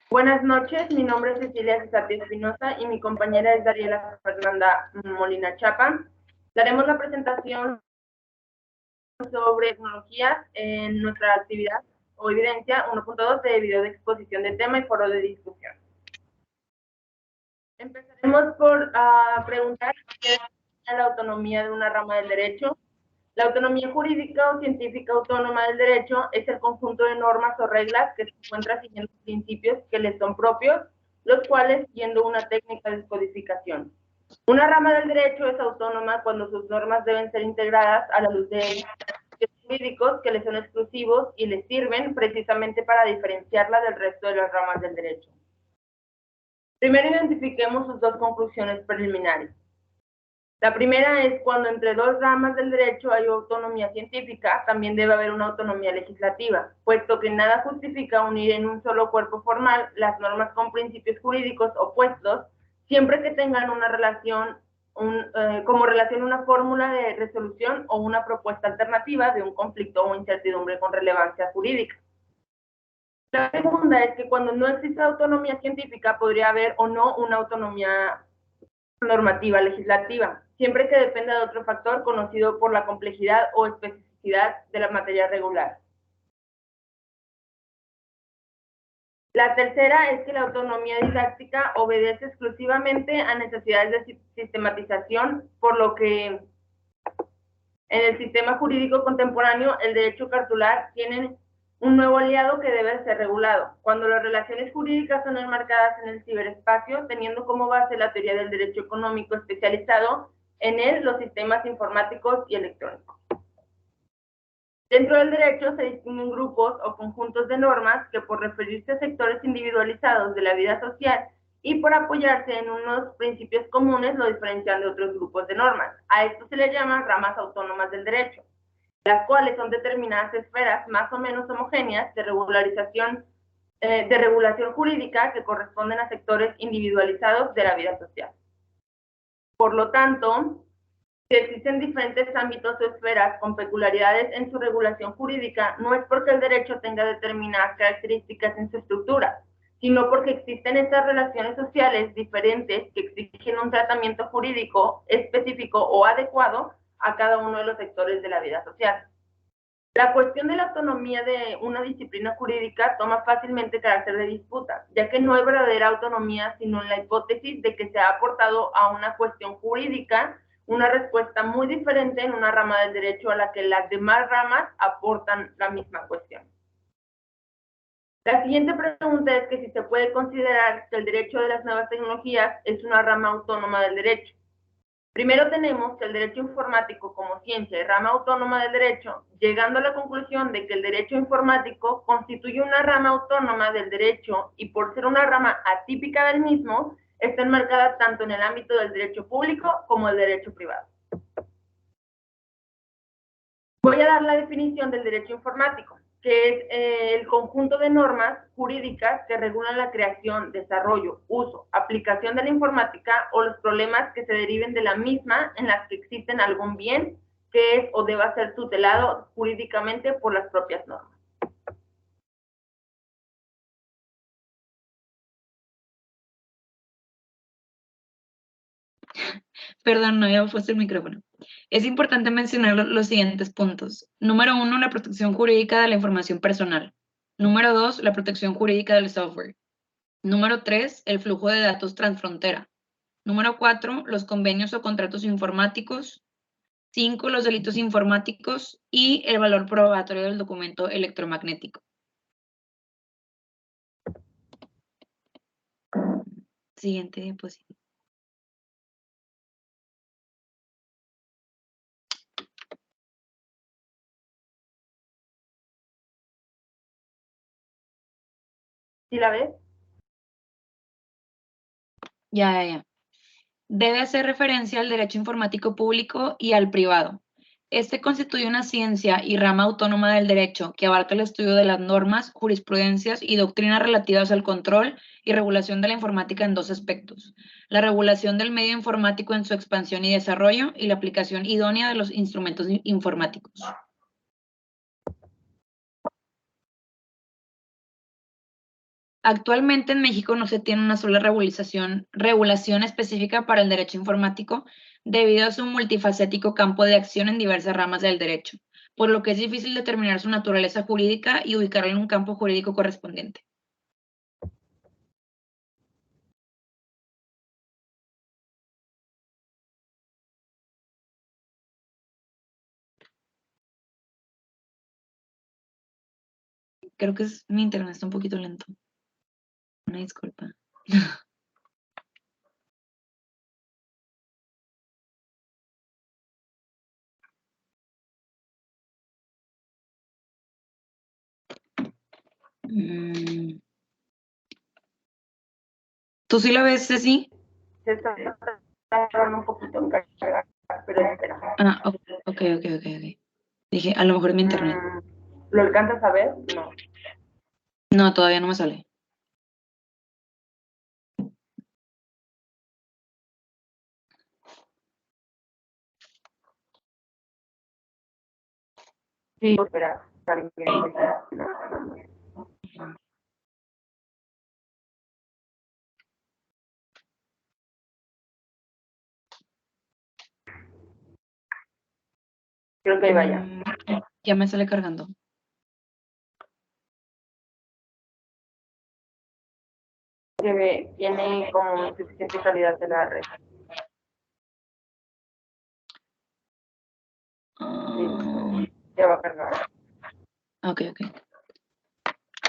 Buenas noches, mi nombre es Cecilia Cisati Espinosa y mi compañera es Dariela Fernanda Molina Chapa. Daremos la presentación sobre tecnologías en nuestra actividad o evidencia 1.2 de video de exposición de tema y foro de discusión. Empezaremos por preguntar qué es la autonomía de una rama del derecho. La autonomía jurídica o científica autónoma del derecho es el conjunto de normas o reglas que se encuentra siguiendo principios que les son propios, los cuales siguiendo una técnica de codificación. Una rama del derecho es autónoma cuando sus normas deben ser integradas a la luz de principios jurídicos que les son exclusivos y les sirven precisamente para diferenciarla del resto de las ramas del derecho. Primero identifiquemos sus dos conclusiones preliminares. La primera es cuando entre dos ramas del derecho hay autonomía científica, también debe haber una autonomía legislativa, puesto que nada justifica unir en un solo cuerpo formal las normas con principios jurídicos opuestos, siempre que tengan una relación, como relación una fórmula de resolución o una propuesta alternativa de un conflicto o incertidumbre con relevancia jurídica. La segunda es que cuando no existe autonomía científica podría haber o no una autonomía normativa legislativa, siempre que dependa de otro factor conocido por la complejidad o especificidad de la materia regular. La tercera es que la autonomía didáctica obedece exclusivamente a necesidades de sistematización, por lo que en el sistema jurídico contemporáneo el derecho cartular tiene un nuevo aliado que debe ser regulado. Cuando las relaciones jurídicas son enmarcadas en el ciberespacio, teniendo como base la teoría del derecho económico especializado en él, los sistemas informáticos y electrónicos. Dentro del derecho se distinguen grupos o conjuntos de normas que por referirse a sectores individualizados de la vida social y por apoyarse en unos principios comunes lo diferencian de otros grupos de normas. A esto se le llama ramas autónomas del derecho, las cuales son determinadas esferas más o menos homogéneas de regulación jurídica que corresponden a sectores individualizados de la vida social. Por lo tanto, si existen diferentes ámbitos o esferas con peculiaridades en su regulación jurídica, no es porque el derecho tenga determinadas características en su estructura, sino porque existen estas relaciones sociales diferentes que exigen un tratamiento jurídico específico o adecuado a cada uno de los sectores de la vida social. La cuestión de la autonomía de una disciplina jurídica toma fácilmente carácter de disputa, ya que no hay verdadera autonomía sino en la hipótesis de que se ha aportado a una cuestión jurídica una respuesta muy diferente en una rama del derecho a la que las demás ramas aportan la misma cuestión. La siguiente pregunta es que si se puede considerar que el derecho de las nuevas tecnologías es una rama autónoma del derecho. Primero tenemos que el derecho informático como ciencia y rama autónoma del derecho, llegando a la conclusión de que el derecho informático constituye una rama autónoma del derecho y por ser una rama atípica del mismo, está enmarcada tanto en el ámbito del derecho público como del derecho privado. Voy a dar la definición del derecho informático, que es el conjunto de normas jurídicas que regulan la creación, desarrollo, uso, aplicación de la informática o los problemas que se deriven de la misma en las que existen algún bien que es o deba ser tutelado jurídicamente por las propias normas. Perdón, no había puesto el micrófono. Es importante mencionar los siguientes puntos. Número 1, la protección jurídica de la información personal. Número 2, la protección jurídica del software. Número 3, el flujo de datos transfrontera. Número 4, los convenios o contratos informáticos. 5, los delitos informáticos y el valor probatorio del documento electromagnético. Siguiente diapositiva. ¿Sí la ves? Ya. Debe hacer referencia al derecho informático público y al privado. Este constituye una ciencia y rama autónoma del derecho que abarca el estudio de las normas, jurisprudencias y doctrinas relativas al control y regulación de la informática en dos aspectos: la regulación del medio informático en su expansión y desarrollo y la aplicación idónea de los instrumentos informáticos. Actualmente en México no se tiene una sola regulación específica para el derecho informático debido a su multifacético campo de acción en diversas ramas del derecho, por lo que es difícil determinar su naturaleza jurídica y ubicarlo en un campo jurídico correspondiente. Creo que mi internet está un poquito lento. Una disculpa. ¿Tú sí la ves, Ceci? Se está tardando un poquito en cargar, pero espera. Ah, ok. Dije, a lo mejor mi internet. ¿Lo alcanzas a ver? No. No, todavía no me sale. Sí, espera. Creo que ahí vaya. Ya me sale cargando. Tiene como suficiente calidad de la red. Ya va a cargar. Ok.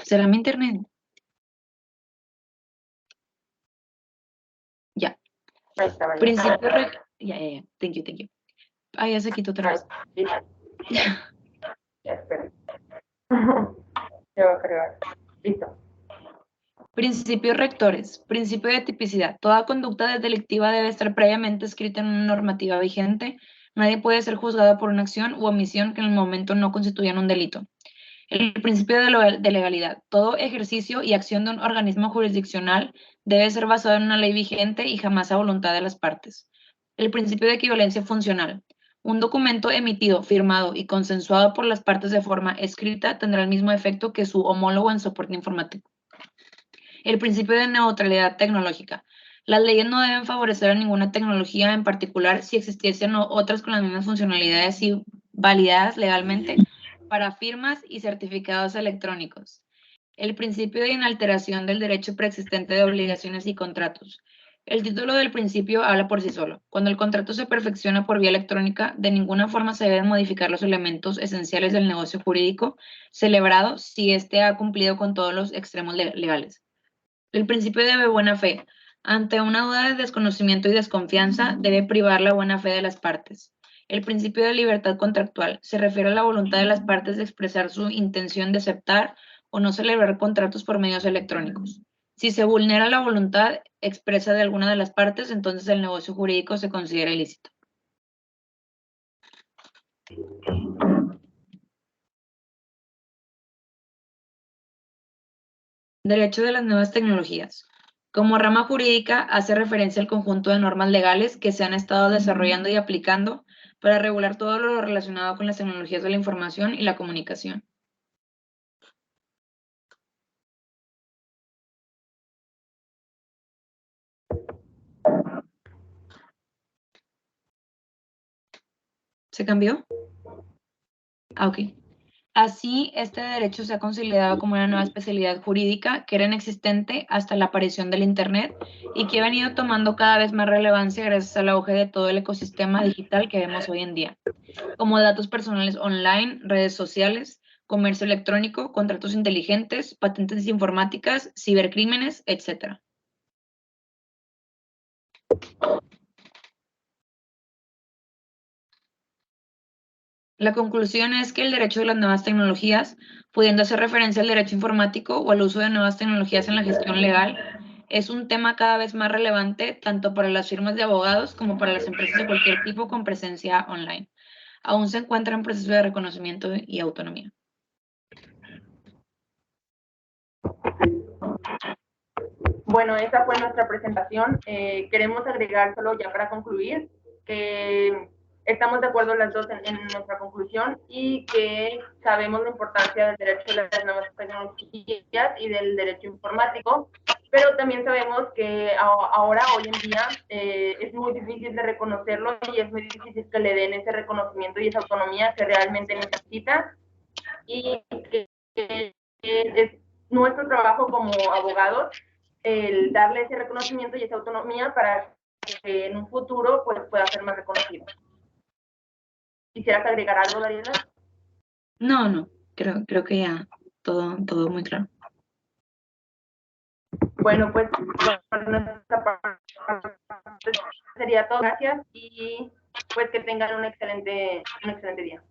¿Será mi internet? Ya. Ahí está, vaya. Principio ya. Thank you. Ah, ya se quitó otra vez. Ya, espera. Ya va a cargar. Listo. Principios rectores. Principio de tipicidad. Toda conducta delictiva debe estar previamente escrita en una normativa vigente. Nadie puede ser juzgado por una acción u omisión que en el momento no constituyan un delito. El principio de legalidad. Todo ejercicio y acción de un organismo jurisdiccional debe ser basado en una ley vigente y jamás a voluntad de las partes. El principio de equivalencia funcional. Un documento emitido, firmado y consensuado por las partes de forma escrita tendrá el mismo efecto que su homólogo en soporte informático. El principio de neutralidad tecnológica. Las leyes no deben favorecer a ninguna tecnología en particular si existiesen otras con las mismas funcionalidades y validadas legalmente para firmas y certificados electrónicos. El principio de inalteración del derecho preexistente de obligaciones y contratos. El título del principio habla por sí solo. Cuando el contrato se perfecciona por vía electrónica, de ninguna forma se deben modificar los elementos esenciales del negocio jurídico celebrado si éste ha cumplido con todos los extremos legales. El principio de buena fe. Ante una duda de desconocimiento y desconfianza, debe privar la buena fe de las partes. El principio de libertad contractual se refiere a la voluntad de las partes de expresar su intención de aceptar o no celebrar contratos por medios electrónicos. Si se vulnera la voluntad expresa de alguna de las partes, entonces el negocio jurídico se considera ilícito. Derecho de las nuevas tecnologías. Como rama jurídica, hace referencia al conjunto de normas legales que se han estado desarrollando y aplicando para regular todo lo relacionado con las tecnologías de la información y la comunicación. ¿Se cambió? Ah, ok. Así, este derecho se ha considerado como una nueva especialidad jurídica que era inexistente hasta la aparición del Internet y que ha venido tomando cada vez más relevancia gracias al auge de todo el ecosistema digital que vemos hoy en día, como datos personales online, redes sociales, comercio electrónico, contratos inteligentes, patentes informáticas, cibercrímenes, etc. La conclusión es que el derecho de las nuevas tecnologías, pudiendo hacer referencia al derecho informático o al uso de nuevas tecnologías en la gestión legal, es un tema cada vez más relevante tanto para las firmas de abogados como para las empresas de cualquier tipo con presencia online. Aún se encuentra en proceso de reconocimiento y autonomía. Bueno, esa fue nuestra presentación. Queremos agregar solo ya para concluir que Estamos de acuerdo las dos en nuestra conclusión y que sabemos la importancia del derecho de las nuevas tecnologías y del derecho informático, pero también sabemos que ahora, hoy en día, es muy difícil de reconocerlo y es muy difícil que le den ese reconocimiento y esa autonomía que realmente necesita, y que es nuestro trabajo como abogados el darle ese reconocimiento y esa autonomía para que en un futuro pues, pueda ser más reconocido. ¿Quisieras agregar algo, Dariela? No, creo que ya todo muy claro. Bueno, pues por nuestra parte sería todo. Gracias y pues que tengan un excelente día.